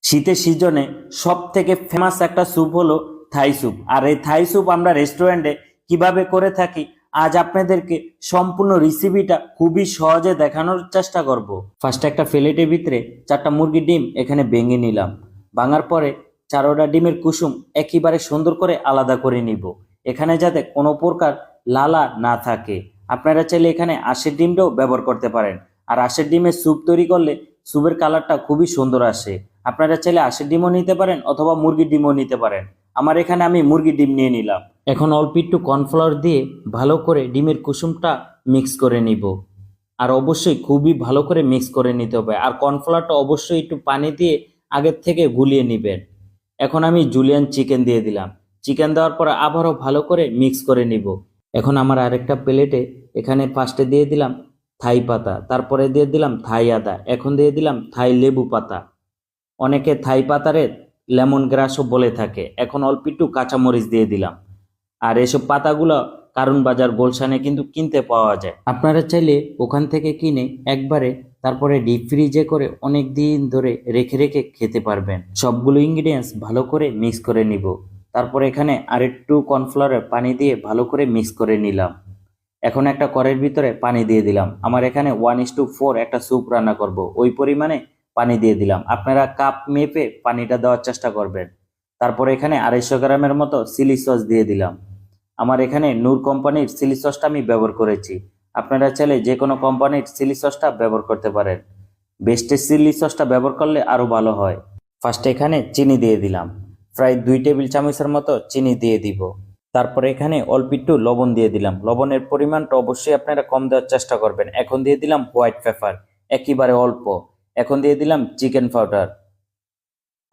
শীতের সিজনে সব থেকে ফেমাস একটা স্যুপ হলো থাই স্যুপ। আর এই থাই স্যুপ আমরা রেস্টুরেন্টে কিভাবে করে থাকি আজ আপনাদেরকে সম্পূর্ণ রেসিপিটা খুবই সহজে দেখানোর চেষ্টা করব। ফার্স্টে একটা প্লেটের ভিতরে 4টা মুরগির ডিম এখানে ভেঙে নিলাম। ভাঙার পরে 4টা ডিমের কুসুম একেবারে সুন্দর করে আলাদা করে নিব, এখানে যাতে কোনো প্রকার লালা না থাকে। আপনারা চাইলে এখানে আঁশের ডিমটাও ব্যবহার করতে পারেন। আর আঁশের ডিমের স্যুপ তৈরি করলে স্যুপের কালারটা খুবই সুন্দর আসে। আপনারা চাইলে আঁশের ডিমও নিতে পারেন অথবা মুরগির ডিমও নিতে পারেন। আমার এখানে আমি মুরগির ডিম নিয়ে নিলাম। এখন অল্প একটু কর্নফ্লাওয়ার দিয়ে ভালো করে ডিমের কুসুমটা মিক্স করে নিব। আর অবশ্যই খুবই ভালো করে মিক্স করে নিতে হবে। আর কর্নফ্লাওয়ারটা অবশ্যই একটু পানি দিয়ে আগের থেকে গুলিয়ে নেবেন। এখন আমি জুলিয়ান চিকেন দিয়ে দিলাম। চিকেন দেওয়ার পর আবারও ভালো করে মিক্স করে নিব। এখন আমার আরেকটা প্লেটে এখানে ফার্স্টে দিয়ে দিলাম থাই পাতা, তারপরে দিয়ে দিলাম থাই আদা, এখন দিয়ে দিলাম থাই লেবু পাতা। অনেকে থাই পাতারে লেমন গ্রাসও বলে থাকে। এখন অল্প একটু কাঁচামরিচ দিয়ে দিলাম। আর এসব পাতাগুলো কারণ বাজার গোলশানে কিন্তু কিনতে পাওয়া যায়। আপনারা চাইলে ওখান থেকে কিনে একবারে তারপরে ডিপ ফ্রিজে করে অনেক দিন ধরে রেখে রেখে খেতে পারবেন। সবগুলো ইনগ্রিডিয়েন্টস ভালো করে মিক্স করে নিব। তারপর এখানে আরেকটু কর্নফ্লাওয়ারের পানি দিয়ে ভালো করে মিক্স করে নিলাম। এখন একটা কড়াইয়ের ভিতরে পানি দিয়ে দিলাম। আমার এখানে 1:4 একটা স্যুপ রান্না করব, ওই পরিমাণে পানি দিয়ে দিলাম। আপনারা কাপ মেপে পানিটা দেওয়ার চেষ্টা করবেন। তারপর এখানে 250 গ্রামের মতো চিলি সস দিয়ে দিলাম। আমার এখানে নূর কোম্পানির চিলি সসটা আমি ব্যবহার করেছি। আপনারা চাইলে যে কোনো কোম্পানির চিলি সসটা ব্যবহার করতে পারেন। বেস্টের চিলি সসটা ব্যবহার করলে আরও ভালো হয়। ফার্স্টে এখানে চিনি দিয়ে দিলাম, প্রায় 2 টেবিল চামচের মতো চিনি দিয়ে দিব। তারপরে এখানে অল্প একটু লবণ দিয়ে দিলাম। লবণের পরিমাণটা অবশ্যই আপনারা কম দেওয়ার চেষ্টা করবেন। এখন দিয়ে দিলাম হোয়াইট পেপার, একেবারে অল্প। এখন দিয়ে দিলাম চিকেন পাউডার।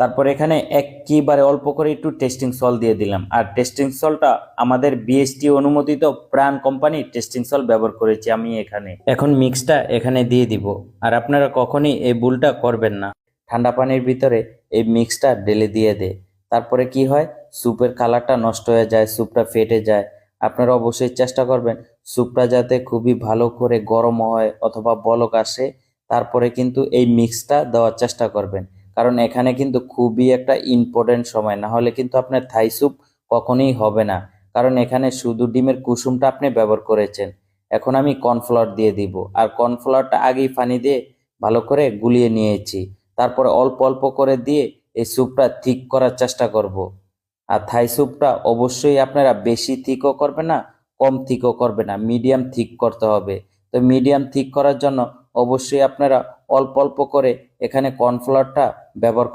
তারপর এখানে একেবারে অল্প করে একটু টেস্টিং সল্ট দিয়ে দিলাম। আর টেস্টিং সল্টটা আমাদের বিএসটি অনুমোদিত প্রাণ কোম্পানির টেস্টিং সল্ট ব্যবহার করেছি আমি এখানে। এখন মিক্সটা এখানে দিয়ে দিব। আর আপনারা কখনই এই ভুলটা করবেন না, ঠান্ডা পানির ভিতরে এই মিক্সটা ঢেলে দিয়ে দে। তারপরে কি হয়, স্যুপের কালারটা নষ্ট হয়ে যায়, স্যুপটা ফেটে যায়। আপনারা অবশ্যই চেষ্টা করবেন স্যুপটা যাতে খুবই ভালো করে গরম হয় অথবা বলক আসে, তারপরে কিন্তু এই মিক্সটা দেওয়ার চেষ্টা করবেন। কারণ এখানে কিন্তু খুবই একটা ইম্পর্টেন্ট সময়, না হলে কিন্তু আপনার থাই স্যুপ কখনোই হবে না। কারণ এখানে শুধু ডিমের কুসুমটা আপনি ব্যবহার করেছেন। এখন আমি কর্নফ্লাওয়ার দিয়ে দিব। আর কর্নফ্লাওয়ারটা আগেই পানি দিয়ে ভালো করে গুলিয়ে নিয়েছি। তারপরে অল্প অল্প করে দিয়ে এই স্যুপটা ঠিক করার চেষ্টা করব। আর থাই স্যুপটা অবশ্যই আপনারা বেশি থিকও করবে না, কম থিকও করবে না, মিডিয়াম থিক করতে হবে। তো মিডিয়াম থিক করার জন্য অবশ্যই আপনারা অল্প অল্প করে এখানে কর্নফ্লাওয়ারটা ব্যবহার